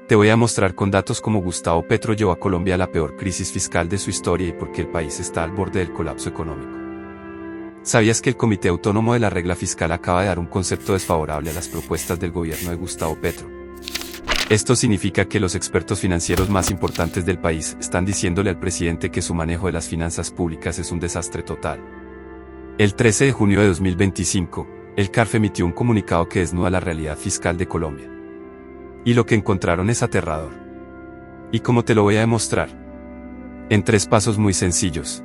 Te voy a mostrar con datos cómo Gustavo Petro llevó a Colombia a la peor crisis fiscal de su historia y por qué el país está al borde del colapso económico. ¿Sabías que el Comité Autónomo de la Regla Fiscal acaba de dar un concepto desfavorable a las propuestas del gobierno de Gustavo Petro? Esto significa que los expertos financieros más importantes del país están diciéndole al presidente que su manejo de las finanzas públicas es un desastre total. El 13 de junio de 2025, el CARF emitió un comunicado que desnuda la realidad fiscal de Colombia. Y lo que encontraron es aterrador. ¿Y cómo te lo voy a demostrar? En 3 pasos muy sencillos.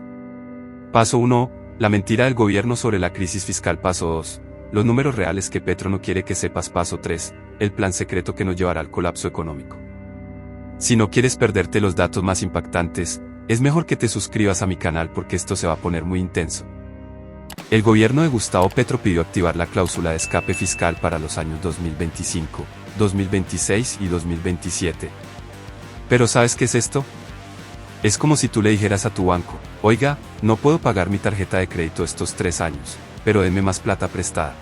Paso 1. La mentira del gobierno sobre la crisis fiscal. Paso 2. Los números reales que Petro no quiere que sepas. Paso 3. El plan secreto que nos llevará al colapso económico. Si no quieres perderte los datos más impactantes, es mejor que te suscribas a mi canal porque esto se va a poner muy intenso. El gobierno de Gustavo Petro pidió activar la cláusula de escape fiscal para los años 2025, 2026 y 2027. ¿Pero sabes qué es esto? Es como si tú le dijeras a tu banco, oiga, no puedo pagar mi tarjeta de crédito estos 3 años, pero denme más plata prestada.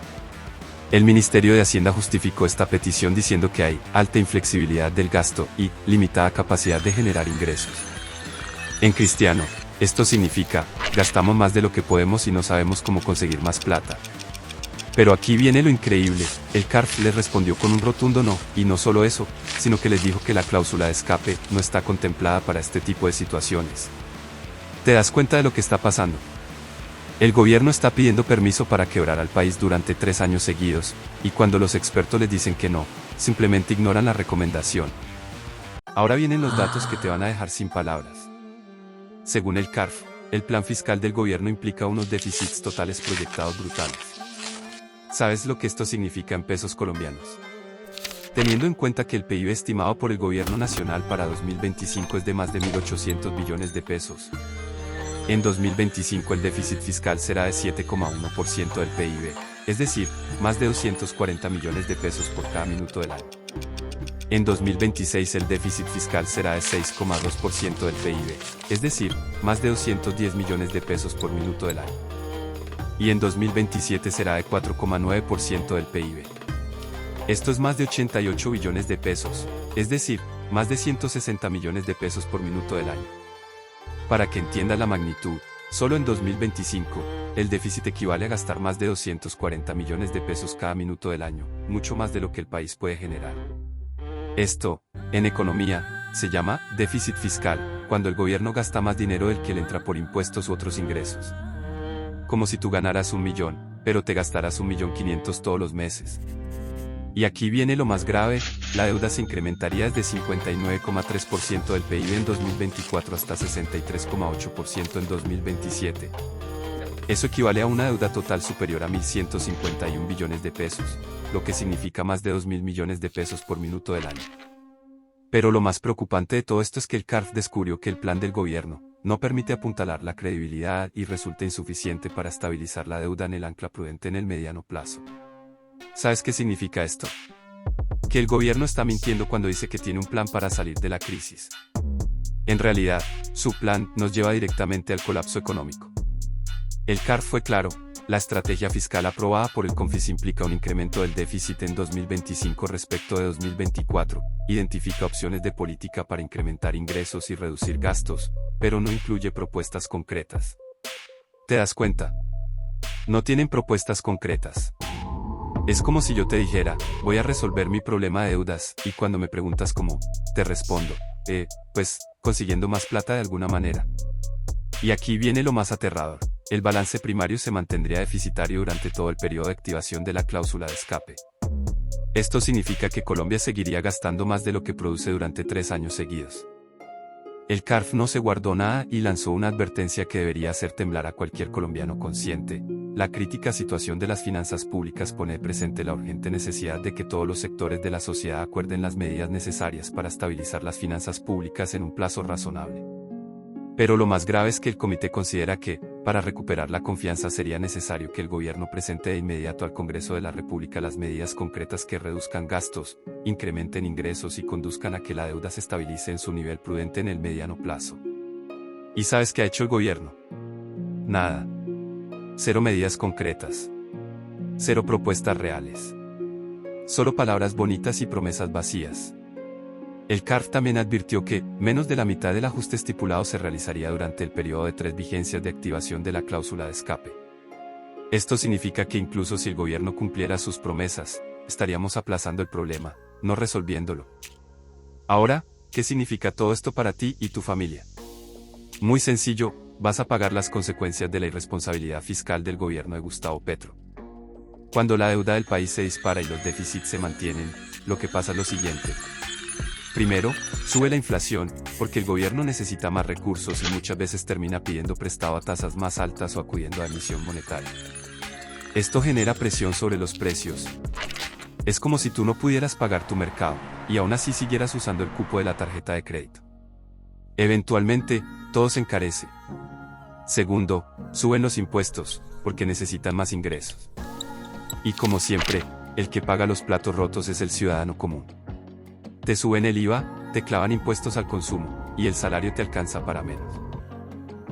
El Ministerio de Hacienda justificó esta petición diciendo que hay alta inflexibilidad del gasto y limitada capacidad de generar ingresos. En cristiano, esto significa, gastamos más de lo que podemos y no sabemos cómo conseguir más plata. Pero aquí viene lo increíble, el CARF les respondió con un rotundo no, y no solo eso, sino que les dijo que la cláusula de escape no está contemplada para este tipo de situaciones. ¿Te das cuenta de lo que está pasando? El gobierno está pidiendo permiso para quebrar al país durante 3 años seguidos, y cuando los expertos les dicen que no, simplemente ignoran la recomendación. Ahora vienen los datos que te van a dejar sin palabras. Según el CARF, el plan fiscal del gobierno implica unos déficits totales proyectados brutales. ¿Sabes lo que esto significa en pesos colombianos? Teniendo en cuenta que el PIB estimado por el gobierno nacional para 2025 es de más de 1.800 billones de pesos. En 2025 el déficit fiscal será de 7,1% del PIB, es decir, más de 240 millones de pesos por cada minuto del año. En 2026 el déficit fiscal será de 6,2% del PIB, es decir, más de 210 millones de pesos por minuto del año. Y en 2027 será de 4,9% del PIB. Esto es más de 88 billones de pesos, es decir, más de 160 millones de pesos por minuto del año. Para que entiendas la magnitud, solo en 2025, el déficit equivale a gastar más de 240 millones de pesos cada minuto del año, mucho más de lo que el país puede generar. Esto, en economía, se llama déficit fiscal, cuando el gobierno gasta más dinero del que le entra por impuestos u otros ingresos. Como si tú ganaras 1 millón, pero te gastarás 1.500.000 todos los meses. Y aquí viene lo más grave, la deuda se incrementaría desde 59,3% del PIB en 2024 hasta 63,8% en 2027. Eso equivale a una deuda total superior a 1.151 billones de pesos, lo que significa más de 2.000 millones de pesos por minuto del año. Pero lo más preocupante de todo esto es que el CARF descubrió que el plan del gobierno no permite apuntalar la credibilidad y resulta insuficiente para estabilizar la deuda en el ancla prudente en el mediano plazo. ¿Sabes qué significa esto? Que el gobierno está mintiendo cuando dice que tiene un plan para salir de la crisis. En realidad, su plan nos lleva directamente al colapso económico. El CARF fue claro, la estrategia fiscal aprobada por el CONFIS implica un incremento del déficit en 2025 respecto de 2024, identifica opciones de política para incrementar ingresos y reducir gastos, pero no incluye propuestas concretas. ¿Te das cuenta? No tienen propuestas concretas. Es como si yo te dijera, voy a resolver mi problema de deudas, y cuando me preguntas cómo, te respondo, pues, consiguiendo más plata de alguna manera. Y aquí viene lo más aterrador, el balance primario se mantendría deficitario durante todo el periodo de activación de la cláusula de escape. Esto significa que Colombia seguiría gastando más de lo que produce durante 3 años seguidos. El CARF no se guardó nada y lanzó una advertencia que debería hacer temblar a cualquier colombiano consciente. La crítica situación de las finanzas públicas pone presente la urgente necesidad de que todos los sectores de la sociedad acuerden las medidas necesarias para estabilizar las finanzas públicas en un plazo razonable. Pero lo más grave es que el comité considera que, para recuperar la confianza sería necesario que el gobierno presente de inmediato al Congreso de la República las medidas concretas que reduzcan gastos, incrementen ingresos y conduzcan a que la deuda se estabilice en su nivel prudente en el mediano plazo. ¿Y sabes qué ha hecho el gobierno? Nada. 0 medidas concretas. 0 propuestas reales. Solo palabras bonitas y promesas vacías. El CARF también advirtió que, menos de la mitad del ajuste estipulado se realizaría durante el periodo de 3 vigencias de activación de la cláusula de escape. Esto significa que incluso si el gobierno cumpliera sus promesas, estaríamos aplazando el problema, no resolviéndolo. Ahora, ¿qué significa todo esto para ti y tu familia? Muy sencillo, vas a pagar las consecuencias de la irresponsabilidad fiscal del gobierno de Gustavo Petro. Cuando la deuda del país se dispara y los déficits se mantienen, lo que pasa es lo siguiente. Primero, sube la inflación, porque el gobierno necesita más recursos y muchas veces termina pidiendo prestado a tasas más altas o acudiendo a emisión monetaria. Esto genera presión sobre los precios. Es como si tú no pudieras pagar tu mercado, y aún así siguieras usando el cupo de la tarjeta de crédito. Eventualmente, todo se encarece. Segundo, suben los impuestos, porque necesitan más ingresos. Y como siempre, el que paga los platos rotos es el ciudadano común. Te suben el IVA, te clavan impuestos al consumo, y el salario te alcanza para menos.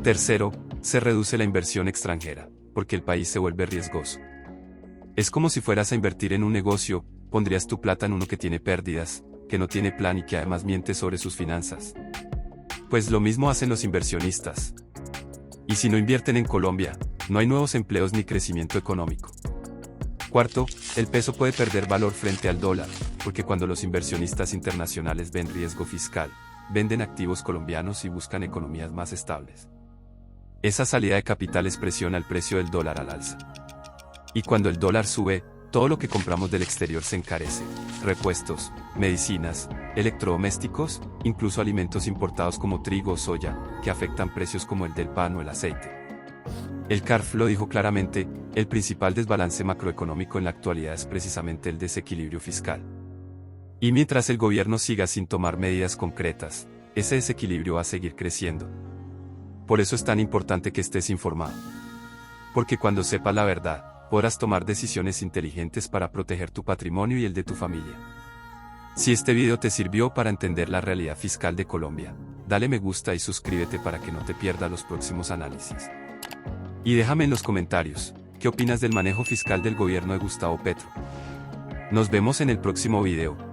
Tercero, se reduce la inversión extranjera, porque el país se vuelve riesgoso. Es como si fueras a invertir en un negocio, pondrías tu plata en uno que tiene pérdidas, que no tiene plan y que además miente sobre sus finanzas. Pues lo mismo hacen los inversionistas. Y si no invierten en Colombia, no hay nuevos empleos ni crecimiento económico. Cuarto, el peso puede perder valor frente al dólar, porque cuando los inversionistas internacionales ven riesgo fiscal, venden activos colombianos y buscan economías más estables. Esa salida de capitales presiona el precio del dólar al alza. Y cuando el dólar sube, todo lo que compramos del exterior se encarece: repuestos, medicinas, electrodomésticos, incluso alimentos importados como trigo o soya, que afectan precios como el del pan o el aceite. El CARF lo dijo claramente, el principal desbalance macroeconómico en la actualidad es precisamente el desequilibrio fiscal. Y mientras el gobierno siga sin tomar medidas concretas, ese desequilibrio va a seguir creciendo. Por eso es tan importante que estés informado. Porque cuando sepas la verdad, podrás tomar decisiones inteligentes para proteger tu patrimonio y el de tu familia. Si este video te sirvió para entender la realidad fiscal de Colombia, dale me gusta y suscríbete para que no te pierdas los próximos análisis. Y déjame en los comentarios, ¿qué opinas del manejo fiscal del gobierno de Gustavo Petro? Nos vemos en el próximo video.